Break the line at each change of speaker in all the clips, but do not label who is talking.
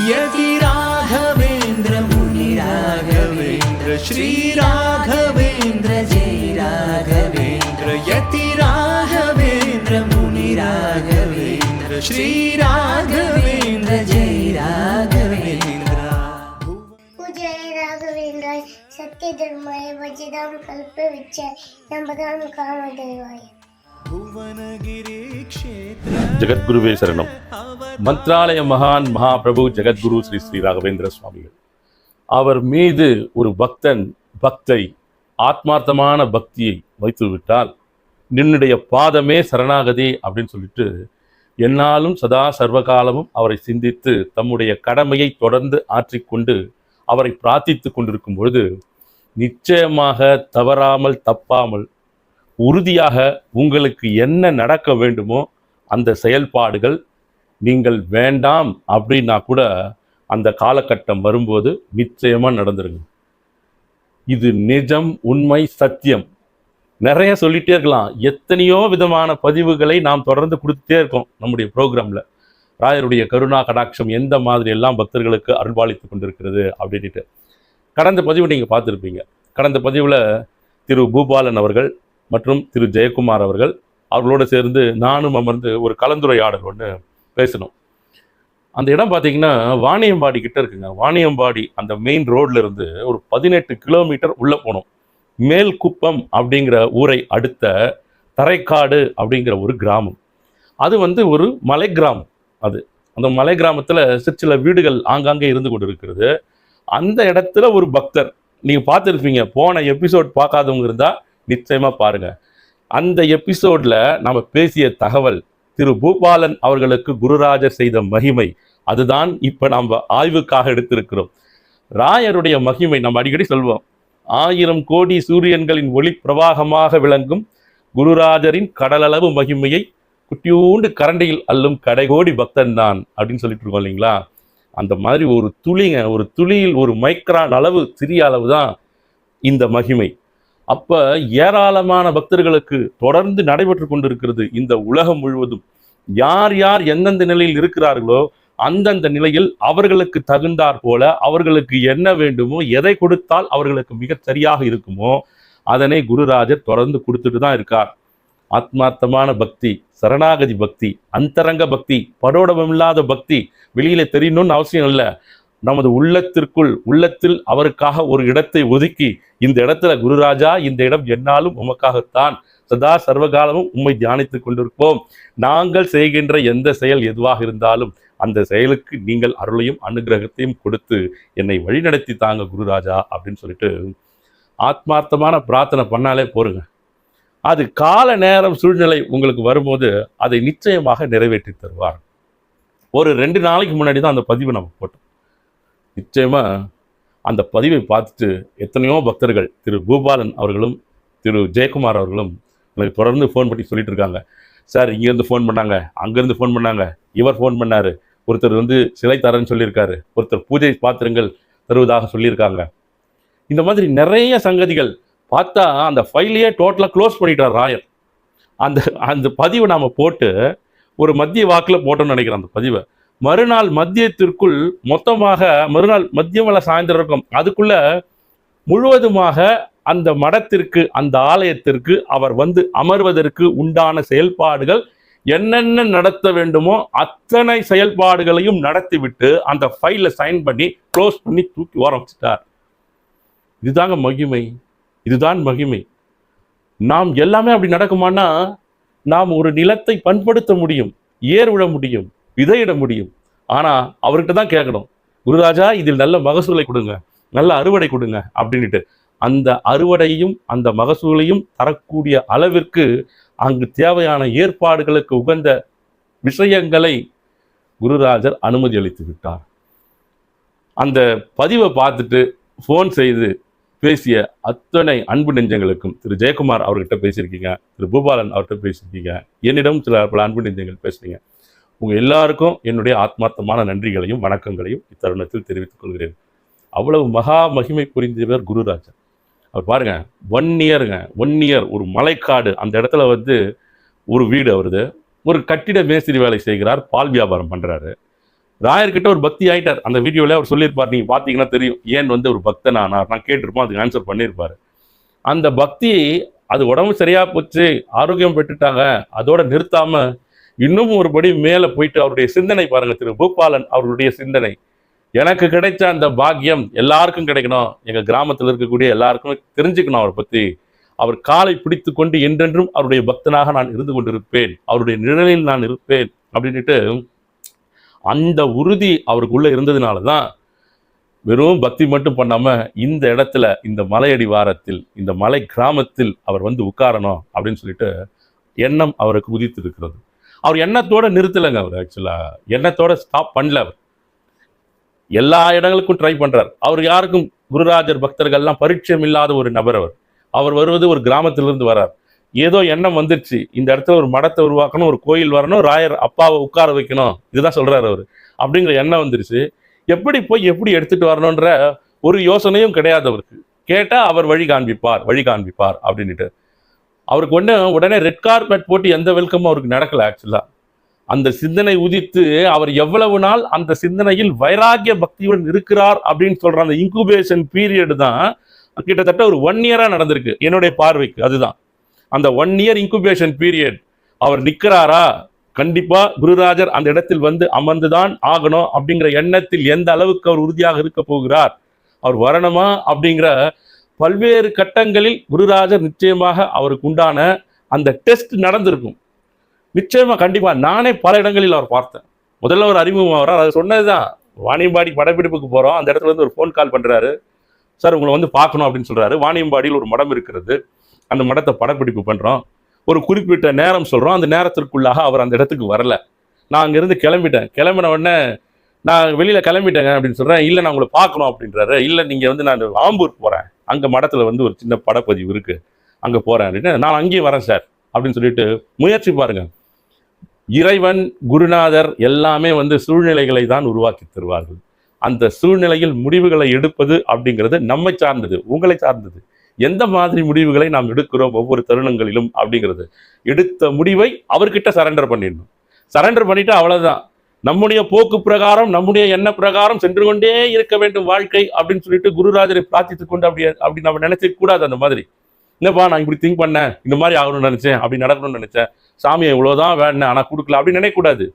यति राघवेंद्र मुनि राघवेंद्र श्री राघवेंद्र जय राघवेंद्र यति राघवेंद्र मुनि राघवेंद्र श्री राघवेंद्र जय राघवेंद्र
जय राघवेंद्र सत्य धर्माय वज्रदाम कल्प विच्चय नमदाम कामदेवाय
ஜெகத்குருவே சரணம். மந்த்ராலய மகான் மகாபிரபு ஜெகத்குரு ஸ்ரீ ஸ்ரீ ராகவேந்திர சுவாமிகள் அவர் மீது ஒரு பக்தை ஆத்மார்த்தமான பக்தியை வைத்து விட்டால் நின்னுடைய பாதமே சரணாகதி அப்படின்னு சொல்லிட்டு என்னாலும் சதா சர்வகாலமும் அவரை சிந்தித்து தம்முடைய கடமையை தொடர்ந்து ஆற்றிக்கொண்டு அவரை பிரார்த்தித்து கொண்டிருக்கும் பொழுது நிச்சயமாக தவறாமல் தப்பாமல் உறுதியாக உங்களுக்கு என்ன நடக்க வேண்டுமோ அந்த செயல்பாடுகள் நீங்கள் வேண்டாம் அப்படின்னா கூட அந்த காலகட்டம் வரும்போது நிச்சயமாக நடந்துருங்க. இது நிஜம், உண்மை, சத்தியம். நிறைய சொல்லிகிட்டே இருக்கலாம். எத்தனையோ விதமான பதிவுகளை நாம் தொடர்ந்து கொடுத்துட்டே இருக்கோம் நம்முடைய ப்ரோக்ராமில். ராயருடைய கருணா கடாட்சம் எந்த மாதிரி எல்லாம் பக்தர்களுக்கு அருள்பாலித்து கொண்டிருக்கிறது அப்படின்ட்டு கடந்த பதிவு நீங்கள் பார்த்துருப்பீங்க. கடந்த பதிவில் திரு பூபாலன் அவர்கள் மற்றும் திரு ஜெயக்குமார் அவர்களோடு சேர்ந்து நானும் அமர்ந்து ஒரு கலந்துரையாடல் ஒன்று பேசணும். அந்த இடம் பார்த்தீங்கன்னா வாணியம்பாடி கிட்ட இருக்குங்க. வாணியம்பாடி அந்த மெயின் ரோட்ல இருந்து ஒரு 18 கிலோமீட்டர் உள்ளே போனோம். மேல்குப்பம் அப்படிங்கிற ஊரை அடுத்த தரைக்காடு அப்படிங்கிற ஒரு கிராமம். அது ஒரு மலை கிராமம். அந்த மலை கிராமத்தில் சில வீடுகள் ஆங்காங்கே இருந்து கொண்டு இருக்கிறது. அந்த இடத்துல ஒரு பக்தர் நீங்கள் பார்த்துருப்பீங்க. போன எபிசோட் பார்க்காதவங்க இருந்தால் நிச்சயமாக பாருங்கள். அந்த எபிசோடில் நம்ம பேசிய தகவல் திரு பூபாலன் அவர்களுக்கு குருராஜர் செய்த மகிமை, அதுதான் இப்போ நம்ம ஆய்வுக்காக எடுத்திருக்கிறோம். ராயருடைய மகிமை நம்ம அடிக்கடி சொல்வோம். 1000 கோடி சூரியன்களின் ஒளி பிரவாகமாக விளங்கும் குருராஜரின் கடலளவு மகிமையை குட்டியூண்டு கரண்டியில் அள்ளும் கடைகோடி பக்தன் தான் அப்படின்னு சொல்லிட்டு இருக்கோம் இல்லைங்களா? அந்த மாதிரி ஒரு துளியில் ஒரு மைக்ரான் அளவு, சிறிய அளவு தான் இந்த மகிமை. அப்போ ஏராளமான பக்தர்களுக்கு தொடர்ந்து நடைபெற்று கொண்டிருக்கிறது. இந்த உலகம் முழுவதும் யார் யார் எந்தெந்த நிலையில் இருக்கிறார்களோ அந்தந்த நிலையில் அவர்களுக்கு தகுந்தாற் போல அவர்களுக்கு என்ன வேண்டுமோ, எதை கொடுத்தால் அவர்களுக்கு மிக சரியாக இருக்குமோ அதனை குருராஜர் தொடர்ந்து கொடுத்துட்டு தான் இருக்கார். ஆத்மார்த்தமான பக்தி, சரணாகதி பக்தி, அந்தரங்க பக்தி, படோடமில்லாத பக்தி வெளியில தெரியணும்னு அவசியம் இல்லை. நமது உள்ளத்தில் அவருக்காக ஒரு இடத்தை ஒதுக்கி, இந்த இடத்துல குருராஜா, இந்த இடம் என்னாலும் உமக்காகத்தான், சதா சர்வகாலமும் உம்மை தியானித்துக் கொண்டிருப்போம். நாங்கள் செய்கின்ற எந்த செயல் எதுவாக இருந்தாலும் அந்த செயலுக்கு நீங்கள் அருளையும் அனுகிரகத்தையும் கொடுத்து என்னை வழிநடத்தி தாங்க குருராஜா அப்படின்னு சொல்லிட்டு ஆத்மார்த்தமான பிரார்த்தனை பண்ணாலே போருங்க. அது கால நேரம் சூழ்நிலை உங்களுக்கு வரும்போது அதை நிச்சயமாக நிறைவேற்றி தருவார். ஒரு 2 நாளைக்கு முன்னாடி தான் அந்த பதிவை நம்ம போட்டோம். நிச்சயமாக அந்த பதிவை பார்த்துட்டு எத்தனையோ பக்தர்கள் திரு பூபாலன் அவர்களும் திரு ஜெயக்குமார் அவர்களும் எனக்கு தொடர்ந்து ஃபோன் பண்ணி சொல்லிட்டு இருக்காங்க. சார், இங்கேருந்து ஃபோன் பண்ணாங்க, அங்கேருந்து ஃபோன் பண்ணாங்க, இவர் ஃபோன் பண்ணார், ஒருத்தர் சிலை தரேன்னு சொல்லியிருக்காரு, ஒருத்தர் பூஜை பாத்திரங்கள் தருவதாக சொல்லியிருக்காங்க. இந்த மாதிரி நிறைய சங்கதிகள் பார்த்தா அந்த ஃபைலையே டோட்டலாக க்ளோஸ் பண்ணிட்டார் ராயர். அந்த பதிவை நாம் போட்டு ஒரு மத்திய வாக்கில் போட்டோம்னு நினைக்கிறேன். அந்த பதிவை மறுநாள் மதியத்திற்குள் மறுநாள் மதியம் வேலை சாயந்தரம் இருக்கும், அதுக்குள்ள முழுவதுமாக அந்த மடத்திற்கு, அந்த ஆலயத்திற்கு அவர் அமர்வதற்கு உண்டான செயல்பாடுகள் என்னென்ன நடத்த வேண்டுமோ அத்தனை செயல்பாடுகளையும் நடத்திவிட்டு அந்த ஃபைலை சைன் பண்ணி க்ளோஸ் பண்ணி தூக்கி ஓரம் வச்சுட்டார். இதுதாங்க மகிமை, இதுதான் மகிமை. நாம் எல்லாமே அப்படி நடக்குமானா நாம் ஒரு நிலத்தை பண்படுத்த முடியும், ஏர் விட முடியும், விதையிட முடியும். ஆனால் அவர்கிட்ட தான் கேட்கணும், குருராஜா இதில் நல்ல மகசூலை கொடுங்க, நல்ல அறுவடை கொடுங்க அப்படின்ட்டு. அந்த அறுவடையும் அந்த மகசூலையும் தரக்கூடிய அளவிற்கு அங்கு தேவையான ஏற்பாடுகளுக்கு உகந்த விஷயங்களை குருராஜர் அனுமதி அளித்து விட்டார். அந்த பதிவை பார்த்துட்டு ஃபோன் செய்து பேசிய அத்தனை அன்பு நெஞ்சங்களுக்கும், திரு ஜெயக்குமார் அவர்கிட்ட பேசியிருக்கீங்க, திரு பூபாலன் அவர்கிட்ட பேசியிருக்கீங்க, என்னிடம் பல அன்பு நெஞ்சங்கள் பேசுறீங்க. உங்கள் எல்லாருக்கும் என்னுடைய ஆத்மார்த்தமான நன்றிகளையும் வணக்கங்களையும் இத்தருணத்தில் தெரிவித்துக் கொள்கிறேன். அவ்வளவு மகா மகிமை புரிந்தவர் குருராஜர். அவர் பாருங்க, 1 இயர் ஒரு மலைக்காடு, அந்த இடத்துல ஒரு வீடு, அவருது ஒரு கட்டிட மேஸ்திரி வேலை செய்கிறார், பால் வியாபாரம் பண்ணுறாரு. ராயர்கிட்ட ஒரு பக்தி ஆயிட்டார். அந்த வீடியோவில் அவர் சொல்லியிருப்பார், நீங்கள் பார்த்தீங்கன்னா தெரியும், ஏன் வந்து ஒரு பக்தன் ஆனார். நான் கேட்டிருப்போம், அதுக்கு ஆன்சர் பண்ணியிருப்பார். அந்த பக்தி அது உடம்பு சரியாக போச்சு, ஆரோக்கியம் பெற்றுட்டாங்க, அதோட நிறுத்தாமல் இன்னும் ஒரு படி மேலே போயிட்டு அவருடைய சிந்தனை பாருங்கள். திரு பூபாலன் அவருடைய சிந்தனை, எனக்கு கிடைச்ச அந்த பாக்கியம் எல்லாருக்கும் கிடைக்கணும், எங்கள் கிராமத்தில் இருக்கக்கூடிய எல்லாருக்கும் தெரிஞ்சுக்கணும் அவரை பற்றி, அவர் காலை பிடித்து கொண்டு என்றென்றும் அவருடைய பக்தனாக நான் இருந்து கொண்டிருப்பேன், அவருடைய நிழலில் நான் இருப்பேன் அப்படின்ட்டு அந்த உறுதி அவருக்குள்ளே இருந்ததுனால தான் வெறும் பக்தி மட்டும் பண்ணாமல் இந்த இடத்துல, இந்த மலையடி வாரத்தில், இந்த மலை கிராமத்தில் அவர் வந்து உட்காரணும் அப்படின்னு சொல்லிட்டு எண்ணம் அவருக்கு உதித்து இருக்கிறது. அவர் எண்ணத்தோடு நிறுத்தலைங்க. அவர் ஆக்சுவலாக எண்ணத்தோடு ஸ்டாப் பண்ணல. அவர் எல்லா இடங்களுக்கும் ட்ரை பண்ணுறார். அவர் யாருக்கும் குருராஜர் பக்தர்கள்லாம் பரிச்சயம் இல்லாத ஒரு நபர். அவர் வருவது ஒரு கிராமத்திலிருந்து வரார். ஏதோ எண்ணம் வந்துருச்சு, இந்த இடத்துல ஒரு மடத்தை உருவாக்கணும், ஒரு கோயில் வரணும், ராயர் அப்பாவை உட்கார வைக்கணும், இதுதான் சொல்கிறார் அவர். அப்படிங்கிற எண்ணம் வந்துருச்சு. எப்படி போய் எப்படி எடுத்துகிட்டு வரணுன்ற ஒரு யோசனையும் கிடையாது அவருக்கு. கேட்டால் அவர் வழி காண்பிப்பார் அப்படின்ட்டு அவருக்கு உடனே ரெட் கார்பெட் போட்டு எந்த வெல்கமும் அவருக்கு நடக்கலை. ஆக்சுவலாக அந்த சிந்தனை உதித்து அவர் எவ்வளவு நாள் அந்த சிந்தனையில் வைராகிய பக்தியுடன் இருக்கிறார் அப்படின்னு சொல்கிற அந்த இன்குபேஷன் பீரியட் தான் கிட்டத்தட்ட ஒரு 1 இயராக நடந்திருக்கு என்னுடைய பார்வைக்கு. அதுதான் அந்த 1 இயர் இன்குபேஷன் பீரியட். அவர் நிற்கிறாரா, கண்டிப்பாக குருராஜர் அந்த இடத்தில் வந்து அமர்ந்துதான் ஆகணும் அப்படிங்கிற எண்ணத்தில் எந்த அளவுக்கு அவர் உறுதியாக இருக்க போகிறார், அவர் வரணுமா அப்படிங்கிற பல்வேறு கட்டங்களில் குருராஜர் நிச்சயமாக அவருக்கு உண்டான அந்த டெஸ்ட் நடந்திருக்கும். நிச்சயமாக கண்டிப்பாக நானே பல இடங்களில் அவர் பார்த்தேன். முதல்ல ஒரு அறிமுகம் வர்றார், அது சொன்னது தான், வாணியம்பாடி படப்பிடிப்புக்கு போகிறோம், அந்த இடத்துல வந்து ஒரு ஃபோன் கால் பண்ணுறாரு, சார் உங்களை வந்து பார்க்கணும் அப்படின்னு சொல்கிறாரு. வாணியம்பாடியில் ஒரு மடம் இருக்கிறது, அந்த மடத்தை படப்பிடிப்பு பண்ணுறோம், ஒரு குறிப்பிட்ட நேரம் சொல்கிறோம், அந்த நேரத்திற்குள்ளாக அவர் அந்த இடத்துக்கு வரலை. நான் அங்கேருந்து கிளம்பின உடனே நான் வெளியில் கிளம்பிட்டேங்க அப்படின்னு சொல்கிறேன். இல்லை நான் உங்களை பார்க்கணும் அப்படின்றாரு. இல்லை நீங்கள் வந்து நான் ஆம்பூர் போகிறேன், அங்கே மடத்தில் வந்து ஒரு சின்ன படப்பதிவு இருக்குது, அங்கே போகிறேன் அப்படின்னு. நான் அங்கேயும் வரேன் சார் அப்படின்னு சொல்லிட்டு முயற்சி பாருங்கள். இறைவன், குருநாதர் எல்லாமே வந்து சூழ்நிலைகளை தான் உருவாக்கி தருவார்கள். அந்த சூழ்நிலையில் முடிவுகளை எடுப்பது அப்படிங்கிறது நம்மை சார்ந்தது, உங்களை சார்ந்தது. எந்த மாதிரி முடிவுகளை நாம் எடுக்கிறோம் ஒவ்வொரு தருணங்களிலும் அப்படிங்கிறது, எடுத்த முடிவை அவர்கிட்ட சரண்டர் பண்ணிடணும். சரண்டர் பண்ணிட்டு அவ்வளோதான், நம்முடைய போக்கு பிரகாரம், நம்முடைய எண்ண பிரகாரம் சென்று கொண்டே இருக்க வேண்டும் வாழ்க்கை அப்படின்னு சொல்லிட்டு குருராஜரை பிரார்த்தித்து கொண்டு அப்படி நம்ம நினைச்சிக்க கூடாது. அந்த மாதிரி என்னப்பா நான் இப்படி திங்க் பண்ணேன், இந்த மாதிரி ஆகணும்னு நினைச்சேன், அப்படி நடக்கணும்னு நினைச்சேன், சாமியை இவ்வளோதான் வேணும் ஆனால் கொடுக்கல அப்படின்னு நினைக்கக்கூடாது.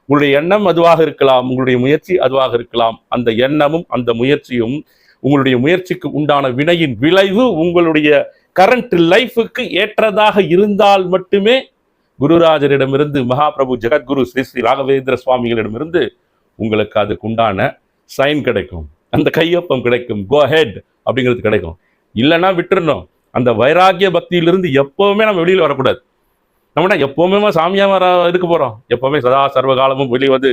உங்களுடைய எண்ணம் அதுவாக இருக்கலாம், உங்களுடைய முயற்சி அதுவாக இருக்கலாம். அந்த எண்ணமும் அந்த முயற்சியும் உங்களுடைய முயற்சிக்கு உண்டான வினையின் விளைவு உங்களுடைய கரண்ட் லைஃபுக்கு ஏற்றதாக இருந்தால் மட்டுமே குருராஜரிடமிருந்து, மகாபிரபு ஜெகத்குரு ஸ்ரீ ஸ்ரீ ராகவேந்திர சுவாமிகளிடமிருந்து உங்களுக்கு அதுக்கு உண்டான சைன் கிடைக்கும், அந்த கையொப்பம் கிடைக்கும், கோ ஹெட் அப்படிங்கிறது கிடைக்கும். இல்லைன்னா விட்டுறணும். அந்த வைராகிய பக்தியிலிருந்து எப்போவுமே நம்ம வெளியில் வரக்கூடாது. நம்மனா எப்போவுமே சாமியாக இருக்க போகிறோம், எப்போவுமே சதா சர்வகாலமும் வெளியே வந்து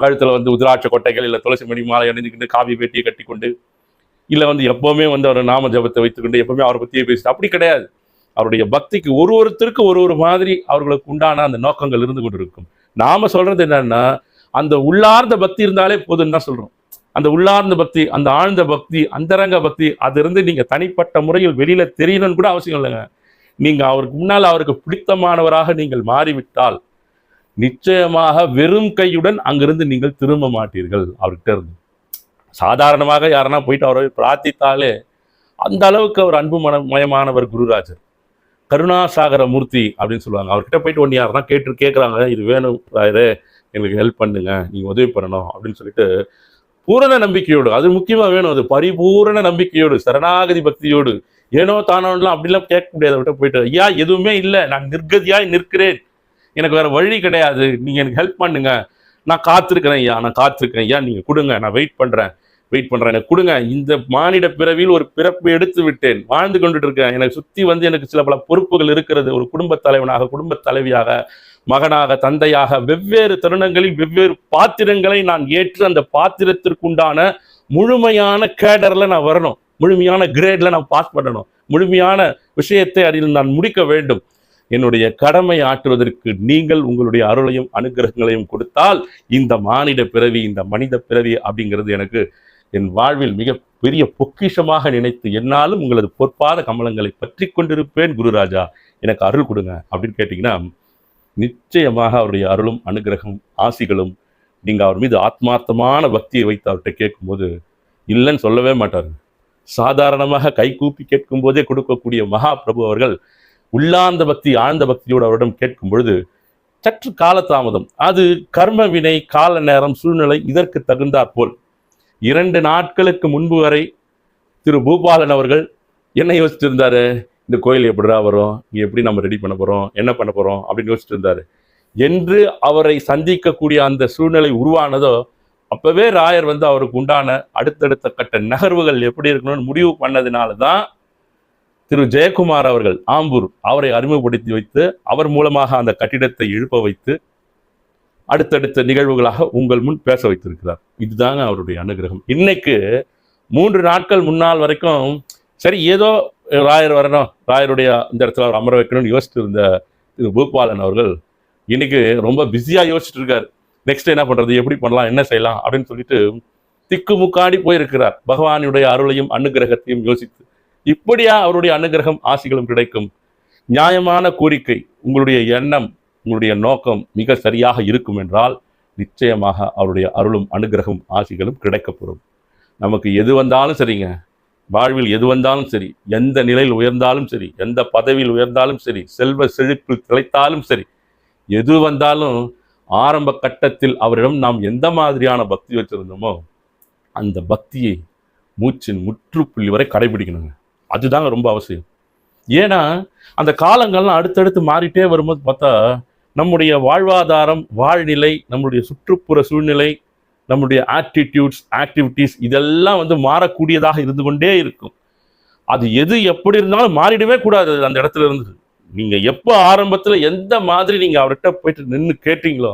கழுத்தில் வந்து உதிராட்ச கொட்டைகள் இல்லை துளசி மணி மாலை அணிஞ்சுக்கிட்டு காவி வேட்டியை கட்டி கொண்டு, இல்லை வந்து எப்போவுமே வந்து அவர் நாம ஜபத்தை வைத்துக்கொண்டு எப்போவுமே அவரை பற்றியே பேசிட்டு அப்படி கிடையாது. அவருடைய பக்திக்கு ஒருத்தருக்கு ஒரு மாதிரி அவர்களுக்கு உண்டான அந்த நோக்கங்கள் இருந்து கொண்டு இருக்கும். நாம சொல்றது என்னன்னா, அந்த உள்ளார்ந்த பக்தி இருந்தாலே போதுன்னு தான் சொல்றோம். அந்த உள்ளார்ந்த பக்தி, அந்த ஆழ்ந்த பக்தி, அந்தரங்க பக்தி, அது இருந்து நீங்க தனிப்பட்ட முறையில் வெளியில தெரியணும்னு கூட அவசியம் இல்லைங்க. நீங்க அவருக்கு முன்னால் அவருக்கு பிடித்தமானவராக நீங்கள் மாறிவிட்டால் நிச்சயமாக வெறும் கையுடன் அங்கிருந்து நீங்கள் திரும்ப மாட்டீர்கள். அவர்கிட்ட இருந்து சாதாரணமாக யாரனா போயிட்டு அவரை பிரார்த்தித்தாலே அந்த அளவுக்கு அவர் அன்பு மயமானவர் குருராஜர். கருணாசாகர மூர்த்தி அப்படின்னு சொல்லுவாங்க. அவர்கிட்ட போயிட்டு ஒன்று யாருன்னா கேட்குறாங்க, இது வேணும் ராயரே, எங்களுக்கு ஹெல்ப் பண்ணுங்க, நீங்கள் உதவி பண்ணணும் அப்படின்னு சொல்லிட்டு பூரண நம்பிக்கையோடு, அது முக்கியமாக வேணும், அது பரிபூரண நம்பிக்கையோடு, சரணாகதி பக்தியோடு, ஏனோ தானோலாம் அப்படிலாம் கேட்க முடியாது. அவர்கிட்ட போயிட்டு, ஐயா எதுவுமே இல்லை, நான் நிர்கதியாய் நிற்கிறேன், எனக்கு வேறு வழி கிடையாது, நீங்கள் எனக்கு ஹெல்ப் பண்ணுங்க, நான் காத்திருக்கிறேன் ஐயா, நீங்கள் கொடுங்க, நான் வெயிட் பண்ணுறேன், எனக்கு கொடுங்க. இந்த மானிட பிறவியில் ஒரு பிறப்பு எடுத்து விட்டேன், வாழ்ந்து கொண்டுட்டு இருக்கேன், எனக்கு சுற்றி வந்து எனக்கு சில பல பொறுப்புகள் இருக்கிறது, ஒரு குடும்பத் தலைவனாக, குடும்பத் தலைவியாக, மகனாக, தந்தையாக, வெவ்வேறு தருணங்களில் வெவ்வேறு பாத்திரங்களை நான் ஏற்று அந்த பாத்திரத்திற்குண்டான முழுமையான கேடரில் நான் வரணும், முழுமையான கிரேடில் நான் பாஸ் பண்ணணும், முழுமையான விஷயத்தை அதில் நான் முடிக்க வேண்டும். என்னுடைய கடமை ஆற்றுவதற்கு நீங்கள் உங்களுடைய அருளையும் அனுகிரகங்களையும் கொடுத்தால் இந்த மானிட பிறவி, இந்த மனித பிறவி அப்படிங்கிறது எனக்கு என் வாழ்வில் மிக பெரிய பொக்கிஷமாக நினைத்து என்னாலும் உங்களது பொற்பாத கமலங்களை பற்றி கொண்டிருப்பேன் குருராஜா, எனக்கு அருள் கொடுங்க அப்படின்னு கேட்டிங்கன்னா நிச்சயமாக அவருடைய அருளும் அனுகிரகம் ஆசிகளும் நீங்கள் அவர் மீது ஆத்மார்த்தமான பக்தியை வைத்து அவர்கிட்ட கேட்கும்போது இல்லைன்னு சொல்லவே மாட்டார். சாதாரணமாக கை கூப்பி கேட்கும் போதே கொடுக்கக்கூடிய மகா பிரபு அவர்கள் உள்ளார்ந்த பக்தி, ஆழ்ந்த பக்தியோடு அவரிடம் கேட்கும் பொழுது சற்று காலதாமதம், அது கர்ம வினை, கால நேரம், சூழ்நிலை இதற்கு தகுந்தாற் போல் 2 நாட்களுக்கு முன்பு வரை திரு பூபாலன் அவர்கள் என்ன யோசிச்சுட்டு இருந்தாரு, இந்த கோயில் எப்படிடா வரும், இங்கே எப்படி நம்ம ரெடி பண்ண போகிறோம், என்ன பண்ண போகிறோம் அப்படின்னு யோசிச்சுட்டு இருந்தார். என்று அவரை சந்திக்கக்கூடிய அந்த சூழ்நிலை உருவானதோ அப்போவே ராயர் வந்து அவருக்கு உண்டான அடுத்தடுத்த கட்ட நகர்வுகள் எப்படி இருக்கணும்னு முடிவு பண்ணதுனால தான் திரு ஜெயக்குமார் அவர்கள் ஆம்பூர் அவரை அறிமுகப்படுத்தி வைத்து அவர் மூலமாக அந்த கட்டிடத்தை எழுப்ப வைத்து அடுத்தடுத்த நிகழ்வுகளாக உங்கள் முன் பேச வைத்திருக்கிறார். இதுதாங்க அவருடைய அனுகிரகம். இன்னைக்கு 3 நாட்கள் முன்னால் வரைக்கும் சரி ஏதோ ராயர் வரணும், ராயருடைய இந்த இடத்துல அவர் அமர வைக்கணும்னு யோசிச்சுட்டு இருந்த திரு பூபாலன் அவர்கள் இன்னைக்கு ரொம்ப பிஸியாக யோசிச்சுட்டு இருக்காரு. நெக்ஸ்ட் என்ன பண்ணுறது, எப்படி பண்ணலாம், என்ன செய்யலாம் அப்படின்னு சொல்லிட்டு திக்குமுக்காடி போயிருக்கிறார். பகவானுடைய அருளையும் அனுகிரகத்தையும் யோசித்து இப்படியா அவருடைய அனுகிரகம் ஆசிகளும் கிடைக்கும். நியாயமான கோரிக்கை, உங்களுடைய எண்ணம், உங்களுடைய நோக்கம் மிக சரியாக இருக்கும் என்றால் நிச்சயமாக அவருடைய அருளும் அனுகிரகம் ஆசிகளும் கிடைக்கப்பெறும். நமக்கு எது வந்தாலும் சரிங்க, வாழ்வில் எது வந்தாலும் சரி, எந்த நிலையில் உயர்ந்தாலும் சரி, எந்த பதவியில் உயர்ந்தாலும் சரி, செல்வ செழிப்பில் திளைத்தாலும் சரி, எது வந்தாலும் ஆரம்ப கட்டத்தில் அவரிடம் நாம் எந்த மாதிரியான பக்தி வச்சிருந்தோமோ அந்த பக்தியை மூச்சின் முற்றுப்புள்ளி வரை கடைபிடிக்கணுங்க. அதுதாங்க ரொம்ப அவசியம். ஏன்னா அந்த காலங்கள்லாம் அடுத்தடுத்து மாறிட்டே வரும்போது பார்த்தா நம்முடைய வாழ்வாதாரம், வாழ்நிலை, நம்முடைய சுற்றுப்புற சூழ்நிலை, நம்முடைய ஆட்டிடியூட்ஸ், ஆக்டிவிட்டீஸ் இதெல்லாம் வந்து மாறக்கூடியதாக இருந்து கொண்டே இருக்கும். அது எது எப்படி இருந்தாலும் மாறிடவே கூடாது. அந்த இடத்துல இருந்து நீங்கள் எப்போ ஆரம்பத்தில் எந்த மாதிரி நீங்கள் அவர்கிட்ட போயிட்டு நின்று கேட்டீங்களோ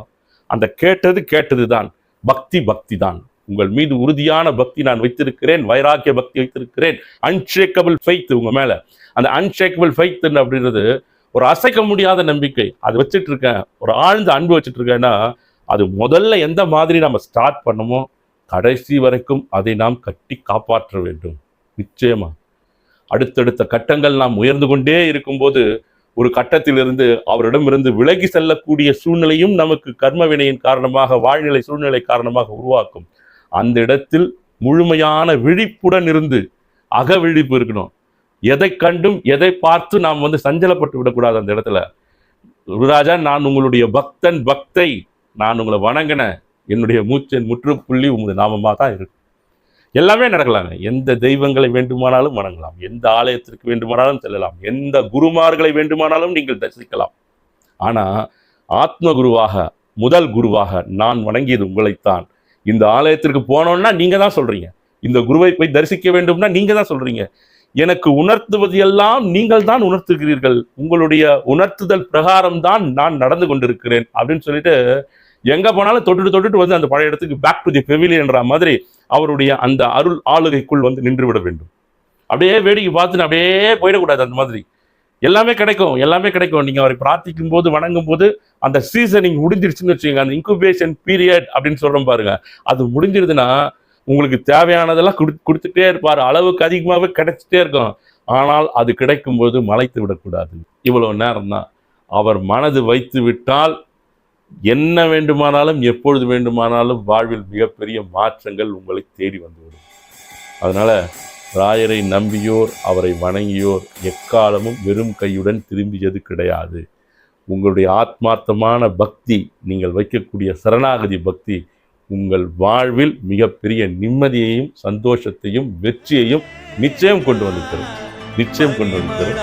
அந்த கேட்டது தான் பக்தி. பக்தி தான் உங்கள் மீது உறுதியான பக்தி நான் வைத்திருக்கிறேன், வைராக்கிய பக்தி வைத்திருக்கிறேன், அன்ஷேக்கபிள் ஃபெய்த் உங்கள் மேலே. அந்த அன்ஷேக்கபிள் ஃபெய்த் அப்படின்றது ஒரு அசைக்க முடியாத நம்பிக்கை. அது வச்சுட்டு இருக்கேன், ஒரு ஆழ்ந்த அன்பு வச்சுட்டு இருக்கேன்னா அது முதல்ல எந்த மாதிரி நம்ம ஸ்டார்ட் பண்ணமோ கடைசி வரைக்கும் அதை நாம் கட்டி காப்பாற்ற வேண்டும். நிச்சயமா அடுத்தடுத்த கட்டங்கள் நாம் உயர்ந்து கொண்டே இருக்கும்போது ஒரு கட்டத்திலிருந்து அவரிடமிருந்து விலகி செல்லக்கூடிய சூழ்நிலையும் நமக்கு கர்ம வினையின் காரணமாக, வாழ்நிலை சூழ்நிலை காரணமாக உருவாக்கும். அந்த இடத்தில் முழுமையான விழிப்புடன் இருந்து அக விழிப்பு இருக்கணும். எதை கண்டும் எதை பார்த்து நாம் வந்து சஞ்சலப்பட்டு விடக்கூடாது. அந்த இடத்துல குருராஜா, நான் உங்களுடைய பக்தன், பக்தை, நான் உங்களை வணங்கினேன், என்னுடைய மூச்சின் முற்றுப்புள்ளி உங்களுடைய நாமமாக தான் இருக்கு. எல்லாமே நடக்கலாங்க. எந்த தெய்வங்களை வேண்டுமானாலும் வணங்கலாம், எந்த ஆலயத்திற்கு வேண்டுமானாலும் செல்லலாம், எந்த குருமார்களை வேண்டுமானாலும் நீங்கள் தரிசிக்கலாம். ஆனால் ஆத்ம குருவாக, முதல் குருவாக நான் வணங்கியது உங்களைத்தான். இந்த ஆலயத்திற்கு போனோம்னா நீங்கள் தான் சொல்கிறீங்க, இந்த குருவை போய் தரிசிக்க வேண்டும்னா நீங்கள் தான் சொல்கிறீங்க, எனக்கு உணர்த்துவது எல்லாம் நீங்கள் தான் உணர்த்துகிறீர்கள், உங்களுடைய உணர்த்துதல் பிரகாரம் தான் நான் நடந்து கொண்டிருக்கிறேன் அப்படின்னு சொல்லிட்டு எங்கே போனாலும் தொட்டுட்டு வந்து அந்த பழைய இடத்துக்கு பேக் டு தி பெவிலியன்ற மாதிரி அவருடைய அந்த அருள் ஆளுகைக்குள் வந்து நின்று விட வேண்டும். அப்படியே வேடிக்கை பார்த்துன்னு அப்படியே போயிடக்கூடாது. அந்த மாதிரி எல்லாமே கிடைக்கும், எல்லாமே கிடைக்கும். நீங்கள் அவரை பிரார்த்திக்கும் போது, வணங்கும் போது அந்த சீசனிங் முடிஞ்சிருச்சுன்னு வச்சுக்கோங்க, அந்த இன்குபேஷன் பீரியட் அப்படின்னு சொல்கிறோம் பாருங்க, அது முடிஞ்சிருதுன்னா உங்களுக்கு தேவையானதெல்லாம் கொடுத்துட்டே இருப்பார், அளவுக்கு அதிகமாகவே கிடைச்சிட்டே இருக்கும். ஆனால் அது கிடைக்கும்போது மலைத்து விடக்கூடாது. இவ்வளோ நேரம் தான் அவர் மனது வைத்து விட்டால் என்ன வேண்டுமானாலும் எப்பொழுது வேண்டுமானாலும் வாழ்வில் மிகப்பெரிய மாற்றங்கள் உங்களை தேடி வந்துவிடும். அதனால் ராயரை நம்பியோர், அவரை வணங்கியோர் எக்காலமும் வெறும் கையுடன் திரும்பியது கிடையாது. உங்களுடைய ஆத்மார்த்தமான பக்தி, நீங்கள் வைக்கக்கூடிய சரணாகதி பக்தி உங்கள் வாழ்வில் மிகப்பெரிய நிம்மதியையும் சந்தோஷத்தையும் வெற்றியையும் நிச்சயம் கொண்டு வந்திருக்கிறது. நிச்சயம் கொண்டு வந்திருக்கிறது.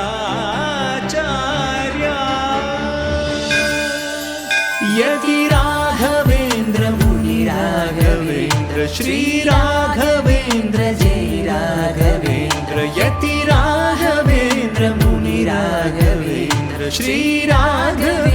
यति राघवेंद्र मुनि राघवेंद्र श्री राघवेंद्र जय राघवेंद्र यति राघवेंद्र मुनि राघवेंद्र श्री राघवेंद्र